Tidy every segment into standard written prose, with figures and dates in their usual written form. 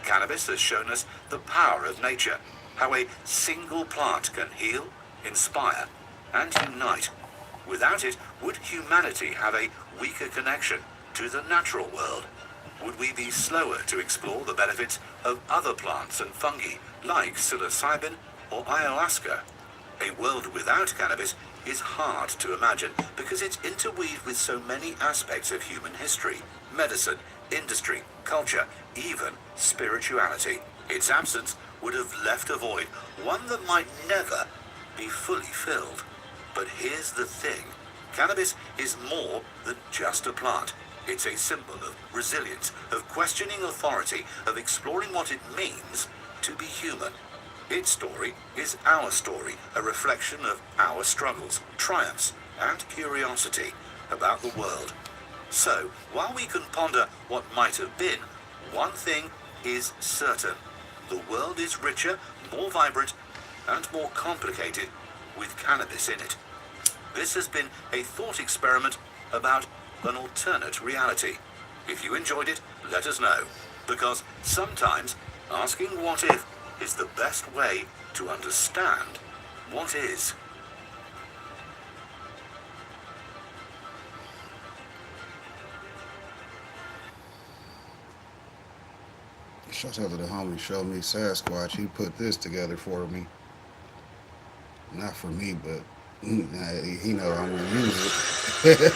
Cannabis has shown us the power of nature, how a single plant can heal, inspire, and unite. Without it, would humanity have a weaker connection to the natural world? Would we be slower to explore the benefits of other plants and fungi like psilocybin or ayahuasca? A world without cannabis is hard to imagine because it's interweaved with so many aspects of human history, medicine, industry, culture, even spirituality. Its absence would have left a void, one that might never be fully filled. But here's the thing. Cannabis is more than just a plant. It's a symbol of resilience, of questioning authority, of exploring what it means to be human. Its story is our story, a reflection of our struggles, triumphs, and curiosity about the world. So, while we can ponder what might have been, one thing is certain. The world is richer, more vibrant, and more complicated with cannabis in it. This has been a thought experiment about an alternate reality. If you enjoyed it, let us know, because sometimes asking what if is the best way to understand what is. Shout out to the homie Show Me Sasquatch. He put this together for me. Not for me, but he know I'm gonna use it.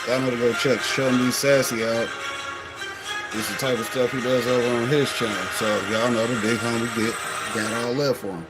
Y'all know to go check Show Me Sassy out. This is the type of stuff he does over on his channel. So y'all know the big homie got all left for him.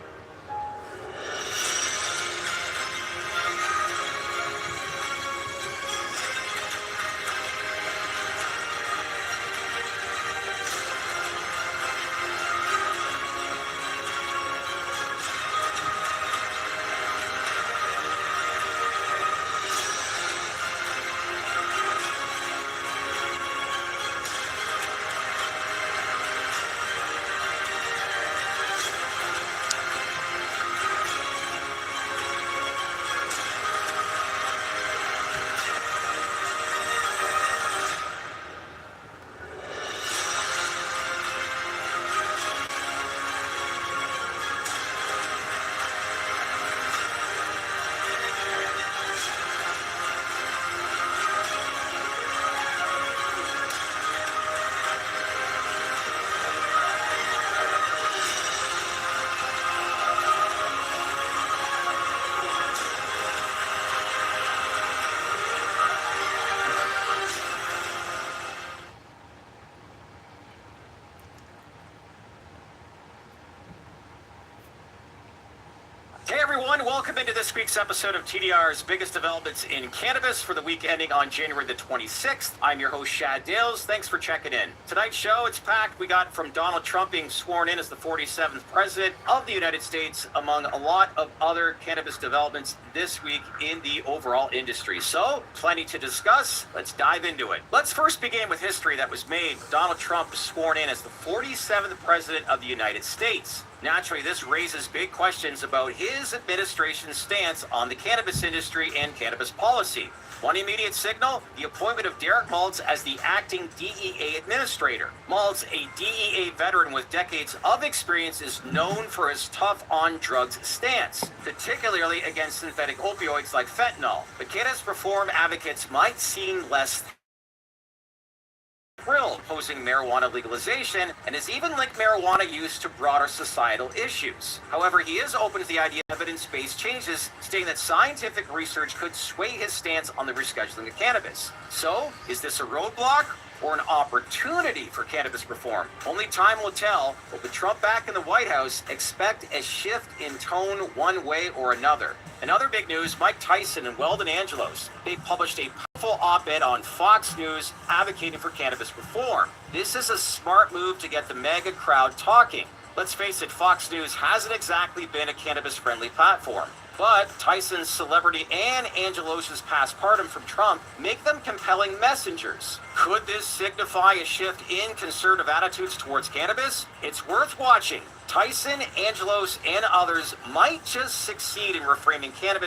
Hey everyone, welcome into this week's episode of TDR's biggest developments in cannabis for the week ending on January the 26th. I'm your host, Shad Dales. Thanks for checking in. Tonight's show, it's packed. We got from Donald Trump being sworn in as the 47th president of the United States, among a lot of other cannabis developments this week in the overall industry. So, plenty to discuss. Let's dive into it. Let's first begin with history that was made. Donald Trump was sworn in as the 47th president of the United States. Naturally, this raises big questions about his administration's stance on the cannabis industry and cannabis policy. One immediate signal, the appointment of Derek Maltz as the acting DEA administrator. Maltz, a DEA veteran with decades of experience, is known for his tough on-drugs stance, particularly against synthetic opioids like fentanyl. But cannabis reform advocates might seem less thrilled opposing marijuana legalization and has even linked marijuana use to broader societal issues. However, he is open to the idea of evidence-based changes, stating that scientific research could sway his stance on the rescheduling of cannabis. So, is this a roadblock or an opportunity for cannabis reform? Only time will tell, but with Trump back in the White House, expect a shift in tone one way or another. In other big news, Mike Tyson and Weldon Angelos, they published a powerful op-ed on Fox News advocating for cannabis reform. This is a smart move to get the mega crowd talking. Let's face it, Fox News hasn't exactly been a cannabis-friendly platform. But Tyson's celebrity and Angelos' passpartum from Trump make them compelling messengers. Could this signify a shift in conservative attitudes towards cannabis? It's worth watching. Tyson, Angelos, and others might just succeed in reframing cannabis